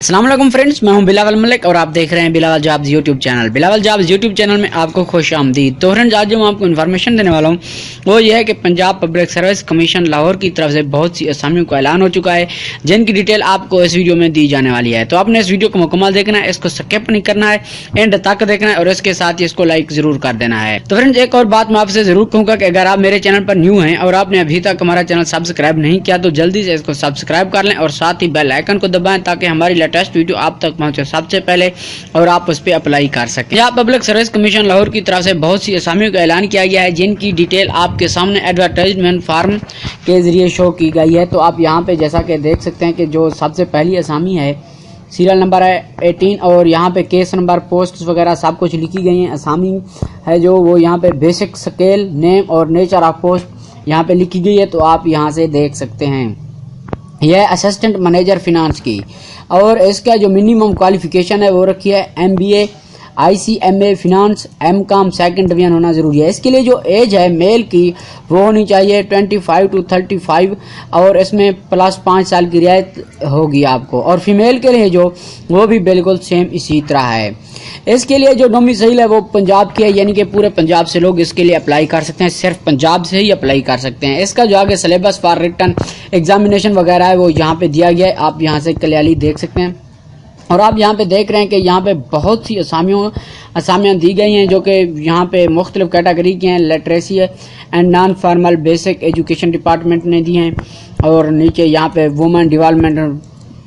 अस्सलाम वालेकुम फ्रेंड्स, मैं हूं बिलावल मलिक और आप देख रहे हैं Bilawal jobs YouTube channel. Bilawal jobs YouTube channel में आपको खुश आमदीद। तो फ्रेंड्स, आज जो मैं आपको इन्फॉर्मेशन देने वाला हूं वो ये है कि Punjab public service commission Lahore की तरफ से बहुत सी असामियों का ऐलान हो चुका है, जिनकी डिटेल आपको इस वीडियो में दी जाने वाली है। तो आपने इस वीडियो को मुकम्मल देखना है, इसको स्किप नहीं करना है, एंड तक देखना है और इसके साथ ही इसको लाइक जरूर कर देना है। तो फ्रेंड्स, एक और बात मैं आपसे जरूर कहूंगा कि अगर आप मेरे चैनल पर न्यू हैं और आपने अभी तक हमारा चैनल सब्सक्राइब नहीं किया तो जल्दी से इसको सब्सक्राइब कर लें और साथ ही बेल आइकन को दबाएं ताकि हमारी लेटेस्ट वीडियो आप तक पहुंचे सबसे पहले और आप उस पर अप्लाई कर सकें। यहाँ पब्लिक सर्विस कमीशन लाहौर की तरफ से बहुत सी असामियों का ऐलान किया गया है, जिनकी डिटेल आपके सामने एडवर्टाइजमेंट फॉर्म के जरिए शो की गई है। तो आप यहाँ पे जैसा कि देख सकते हैं कि जो सबसे पहली असामी है, सीरियल नंबर है 18 और यहाँ पे केस नंबर, पोस्ट वगैरह सब कुछ लिखी गई है। असामी है जो वो यहाँ पे बेसिक स्केल, नेम और नेचर ऑफ पोस्ट यहाँ पे लिखी गई है। तो आप यहाँ से देख सकते हैं, यह असिस्टेंट मैनेजर फिनांस की, और इसका जो मिनिमम क्वालिफिकेशन है वो रखी है MBA ICMA finance MCOM second division होना जरूरी है। इसके लिए जो एज है मेल की वो होनी चाहिए 25 to 35 और इसमें प्लस 5 साल की रियायत होगी आपको, और फीमेल के लिए जो वो भी बिल्कुल सेम इसी तरह है। इसके लिए जो डोमिसाइल है वो पंजाब की है, यानी कि पूरे पंजाब से लोग इसके लिए अप्लाई कर सकते हैं, सिर्फ पंजाब से ही अप्लाई कर सकते हैं। इसका जो आगे सिलेबस फॉर रिटन एग्जामिनेशन वगैरह है वो यहाँ पे दिया गया है, आप यहाँ से क्लियरली देख सकते हैं। और आप यहाँ पे देख रहे हैं कि यहाँ पे बहुत सी असामियाँ दी गई हैं जो कि यहाँ पे मुख्तलिफ कैटेगरी की हैं। लिटरेसी है and non formal basic education department ने दी हैं, और नीचे यहाँ पे वुमेन डेवलपमेंट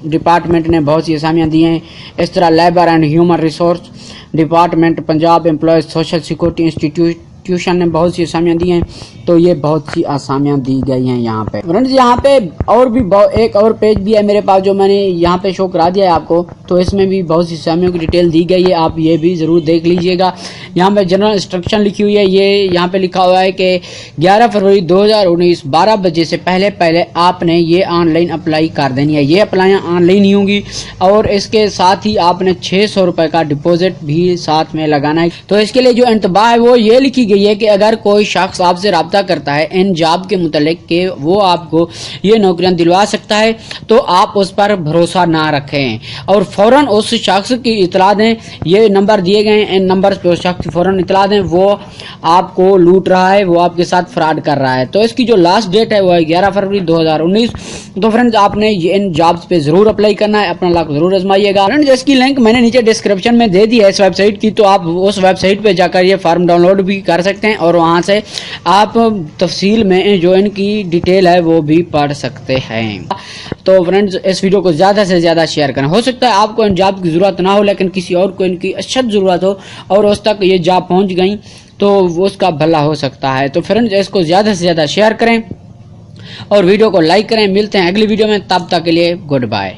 डिपार्टमेंट ने बहुत सी असामियाँ दी हैं। इस तरह labour and human resource department, Punjab employees social security institution ने बहुत सी असामियाँ दी हैं। तो ये बहुत सी असामियाँ दी गई हैं यहाँ पे। फ्रेंड्स, यहाँ पे और भी एक और पेज भी है मेरे पास जो मैंने यहाँ पे शो करा दिया है आपको, तो इसमें भी बहुत सी असामियों की डिटेल दी गई है, आप ये भी जरूर देख लीजिएगा। यहाँ पे जनरल इंस्ट्रक्शन लिखी हुई है, ये यहाँ पे लिखा हुआ है कि 11 फरवरी 2019 12 बजे से पहले आपने ये ऑनलाइन अप्लाई कर देनी है। ये अप्लाइयाँ ऑनलाइन ही होंगी और इसके साथ ही आपने 600 रुपए का डिपॉजिट भी साथ में लगाना है। तो इसके लिए जो इंतबाह है वो ये लिखी गई है कि अगर कोई शख्स आपसे राब्ता करता है इन जॉब के मुतालिक के वो आपको ये नौकरियां दिलवा सकता है, तो आप उस पर भरोसा ना रखें और फौरन उस शख्स की इतला दें। ये नंबर दिए गए हैं, इन नंबर पे उस शख्स की फौरन इतला दें, वो आपको लूट रहा है, वो आपके साथ फ्रॉड कर रहा है। तो इसकी जो लास्ट डेट है वो है 11 फरवरी 2019। तो फ्रेंड्स, आपने इन जॉब्स पे जरूर अप्लाई करना है, अपना लक जरूर आजमाइएगा। फ्रेंड्स, इसकी लिंक मैंने नीचे डिस्क्रिप्शन में दे दी है इस वेबसाइट की, तो आप उस वेबसाइट पे जाकर ये फॉर्म डाउनलोड भी कर सकते हैं और वहां से आप तफसील में जो इनकी डिटेल है वो भी पढ़ सकते हैं। तो फ्रेंड्स, इस वीडियो को ज्यादा से ज्यादा शेयर करें। हो सकता है आपको इन जॉब की जरूरत ना हो, लेकिन किसी और को इनकी अशद जरूरत हो और उस तक ये जॉब पहुंच गई तो उसका भला हो सकता है। तो फ्रेंड्स, इसको ज्यादा से ज्यादा शेयर करें और वीडियो को लाइक करें। मिलते हैं अगली वीडियो में, तब तक के लिए गुड बाय।